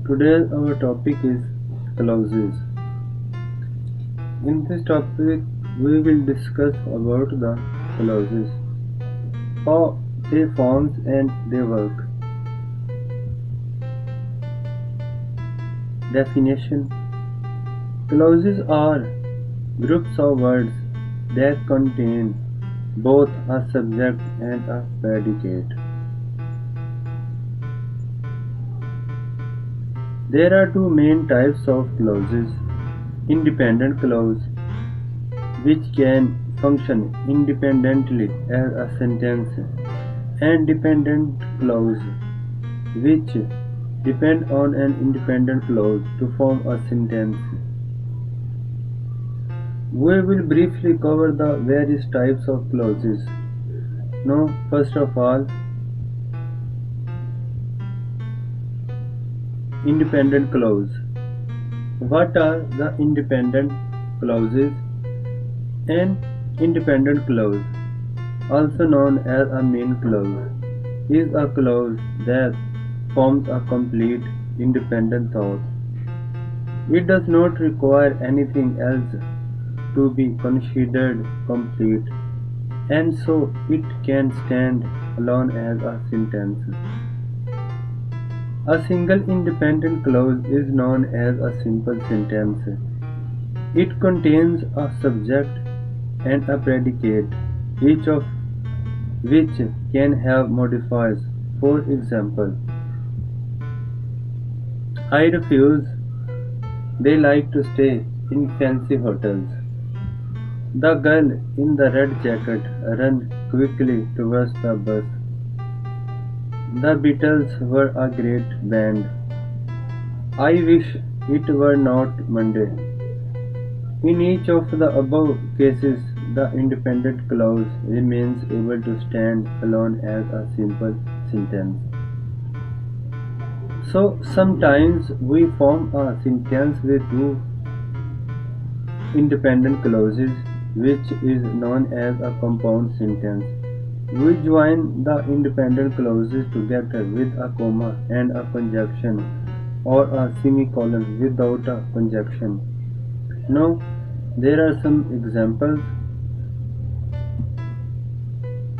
Today our topic is clauses. In this topic we will discuss about the clauses, how they forms and they work. Definition: clauses are groups of words that contain both a subject and a predicate. There are two main types of clauses: independent clause, which can function independently as a sentence, and dependent clause, which depend on an independent clause to form a sentence. We will briefly cover the various types of clauses. Now, first of all, independent clause. What are the independent clauses? An independent clause, also known as a main clause, is a clause that forms a complete independent thought. It does not require anything else to be considered complete, and so it can stand alone as a sentence. A single independent clause is known as a simple sentence. It contains a subject and a predicate, each of which can have modifiers. For example, I refuse. They like to stay in fancy hotels. The girl in the red jacket ran quickly towards the bus. The Beatles were a great band. I wish it were not Monday. In each of the above cases, the independent clause remains able to stand alone as a simple sentence. So sometimes we form a sentence with two independent clauses, which is known as a compound sentence. We join the independent clauses together with a comma and a conjunction, or a semicolon without a conjunction. Now, there are some examples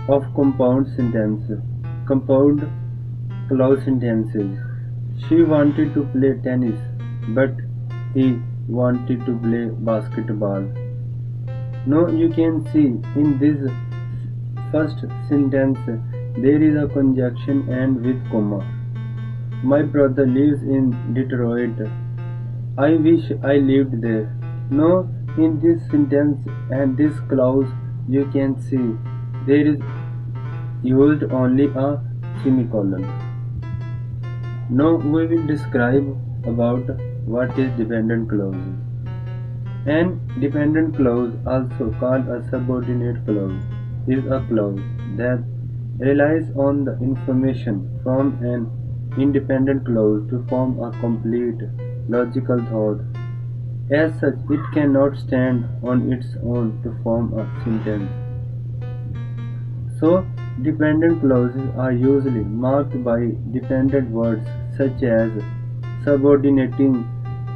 of compound sentences. Compound clause sentences. She wanted to play tennis, but he wanted to play basketball. Now you can see in this first sentence there is a conjunction and with comma. My brother lives in Detroit. I wish I lived there. Now in this sentence and this clause you can see there is used only a semicolon. Now we will describe about what is dependent clause. An dependent clause, also called a subordinate clause, is a clause that relies on the information from an independent clause to form a complete logical thought. As such, it cannot stand on its own to form a sentence. So, dependent clauses are usually marked by dependent words such as subordinating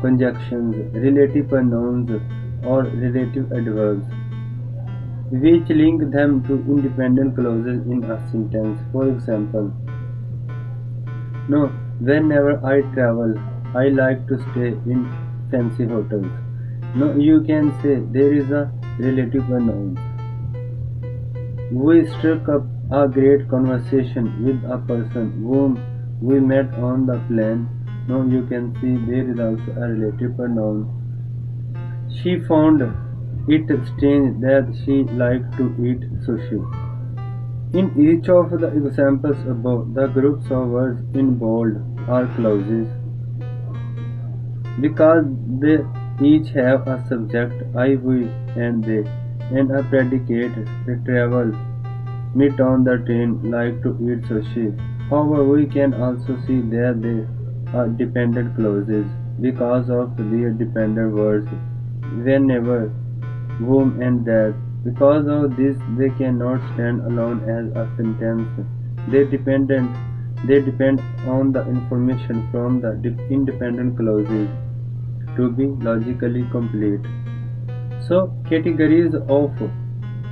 conjunctions, relative pronouns, or relative adverbs, which link them to independent clauses in a sentence. For example, no, whenever I travel, I like to stay in fancy hotels. No, you can say there is a relative pronoun. We struck up a great conversation with a person whom we met on the plane. Now you can see there is also a relative pronoun. She found it strange that she liked to eat sushi. In each of the examples above, the groups of words in bold are clauses because they each have a subject, I, we, and they, and a predicate, they travel, meet on the train, like to eat sushi. However, we can also see that they are dependent clauses because of their dependent words whenever, whom, and that. Because of this, they cannot stand alone as a sentence. They dependent They depend on the information from the independent clauses to be logically complete. So, categories of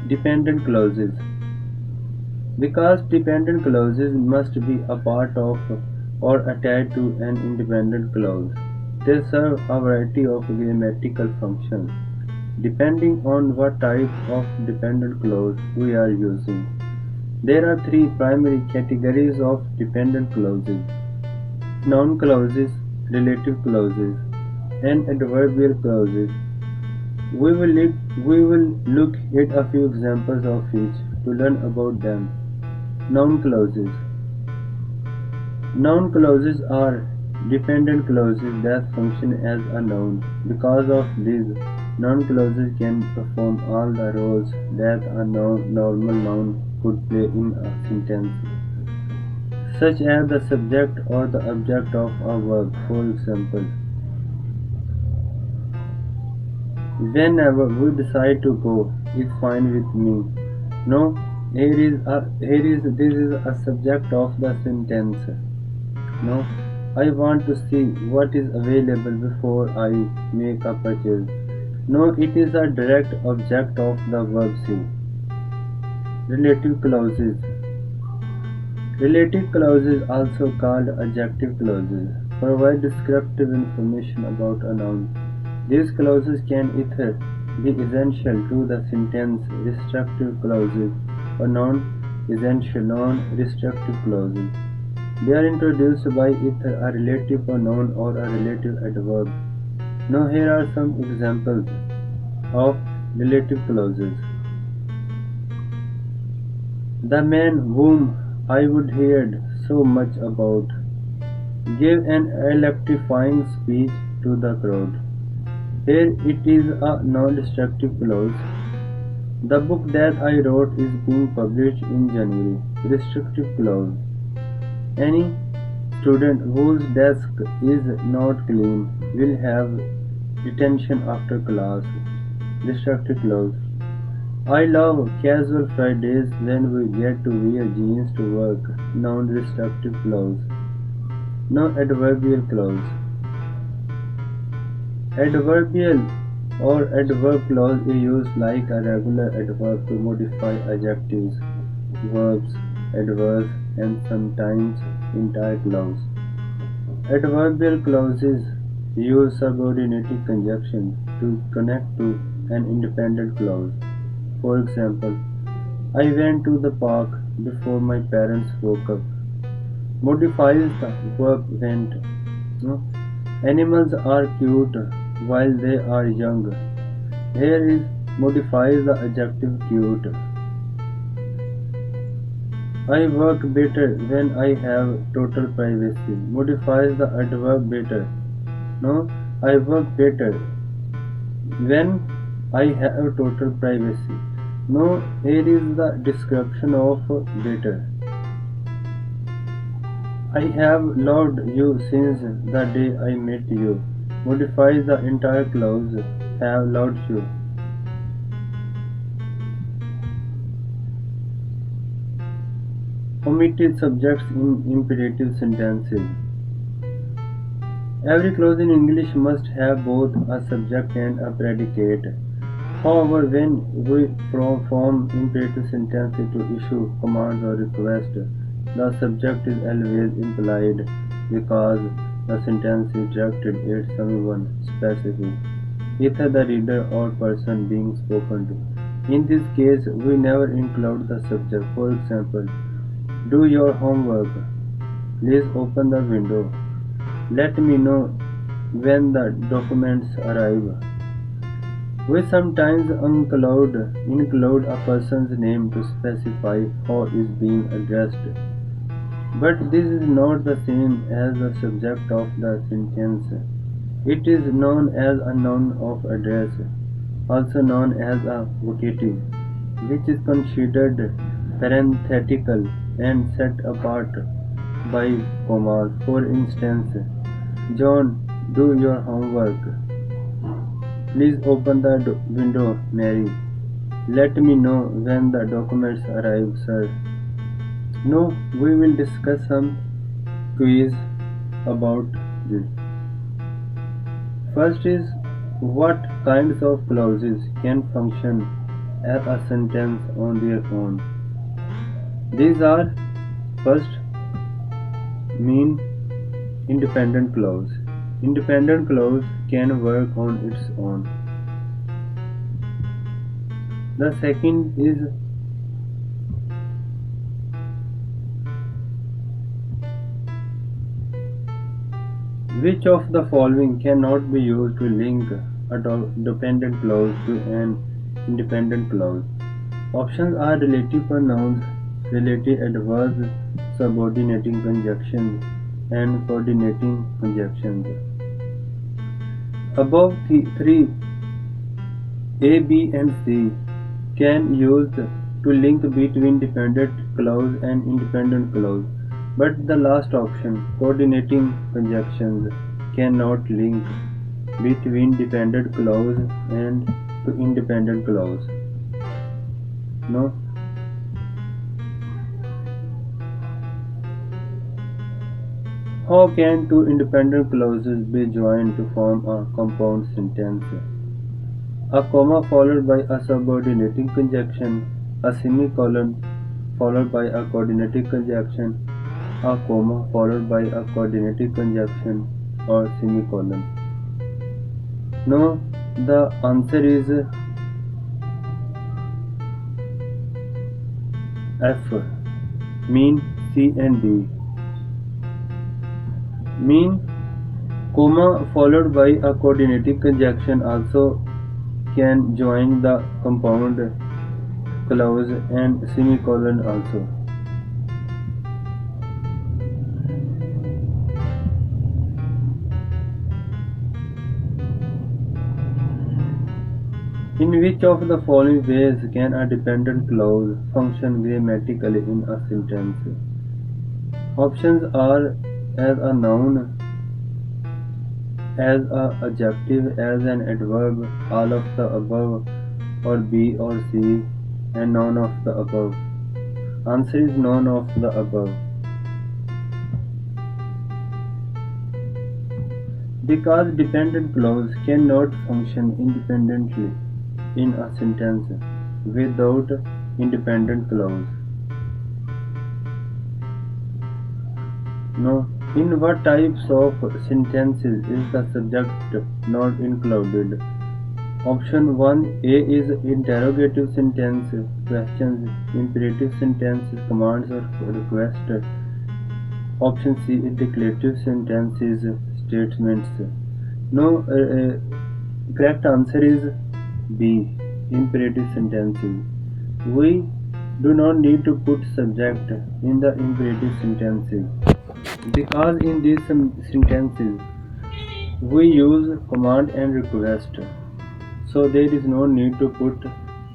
dependent clauses. Because dependent clauses must be a part of or attached to an independent clause, they serve a variety of grammatical functions depending on what type of dependent clause we are using. There are three primary categories of dependent clauses: noun clauses, relative clauses, and adverbial clauses. We will look at a few examples of each to learn about them. Noun clauses. Noun clauses are dependent clauses that function as a noun. Because of this, noun clauses can perform all the roles that a normal noun could play in a sentence, such as the subject or the object of a verb. For example, whenever we decide to go is fine with me. No, this is a subject of the sentence. No, I want to see what is available before I make a purchase. No, it is a direct object of the verb see. Relative clauses. Relative clauses, also called adjective clauses, provide descriptive information about a noun. These clauses can either be essential to the sentence, restrictive clauses, or non-essential, non-restrictive clauses. They are introduced by either a relative pronoun or a relative adverb. Now here are some examples of relative clauses. The man whom I would heard so much about gave an electrifying speech to the crowd. Here it is a non-destructive clause. The book that I wrote is being published in January. Restrictive clause. Any student whose desk is not clean will have detention after class. Restrictive clause. I love casual Fridays when we get to wear jeans to work. Non-restrictive clause. No adverbial clause. Adverbial or adverb clause is used like a regular adverb to modify adjectives, verbs, adverbs, and sometimes entire clause. Adverbial clauses use subordinated conjunctions to connect to an independent clause. For example, I went to the park before my parents woke up. Modifies the verb went. No? Animals are cute while they are young. Here is modifies the adjective cute. I work better when I have total privacy. Modifies the adverb better. No, I work better when I have total privacy. No, here is the description of better. I have loved you since the day I met you. Modifies the entire clause. Have loved you. Omitted subjects in imperative sentences. Every clause in English must have both a subject and a predicate. However, when we form imperative sentences to issue commands or requests, the subject is always implied because the sentence is directed at someone specific, either the reader or person being spoken to. In this case, we never include the subject. For example, do your homework. Please open the window. Let me know when the documents arrive. We sometimes include a person's name to specify how is being addressed. But this is not the same as the subject of the sentence. It is known as a noun of address, also known as a vocative, which is considered parenthetical and set apart by commas. For instance, John, do your homework. Please open the window, Mary. Let me know when the documents arrive, sir. Now we will discuss some quiz about this. First is what kinds of clauses can function as a sentence on their own. These are first mean independent clause. Independent clause can work on its own. The second is which of the following cannot be used to link a dependent clause to an independent clause. Options are relative pronouns, relative adverbs, subordinating conjunctions, and coordinating conjunctions. Above the three A, B, and C can used to link between dependent clause and independent clause, but the last option, coordinating conjunctions, cannot link between dependent clause and to independent clause. No. How can two independent clauses be joined to form a compound sentence? A comma followed by a subordinating conjunction, a semicolon followed by a coordinating conjunction, a comma followed by a coordinating conjunction, or semicolon. No, the answer is F. Mean C and D. Mean comma followed by a coordinating conjunction also can join the compound clause and semicolon also. In which of the following ways can a dependent clause function grammatically in a sentence? Options are as a noun, as a adjective, as an adverb, all of the above, or B or C, and none of the above. Answer is none of the above. Because dependent clause cannot function independently in a sentence without independent clause. No. In what types of sentences is the subject not included? Option 1 A is interrogative sentence, questions, imperative sentence, commands or request. Option C is declarative sentences, statements. No, correct answer is B, imperative sentences. We do not need to put subject in the imperative sentences because in these sentences we use command and request, so there is no need to put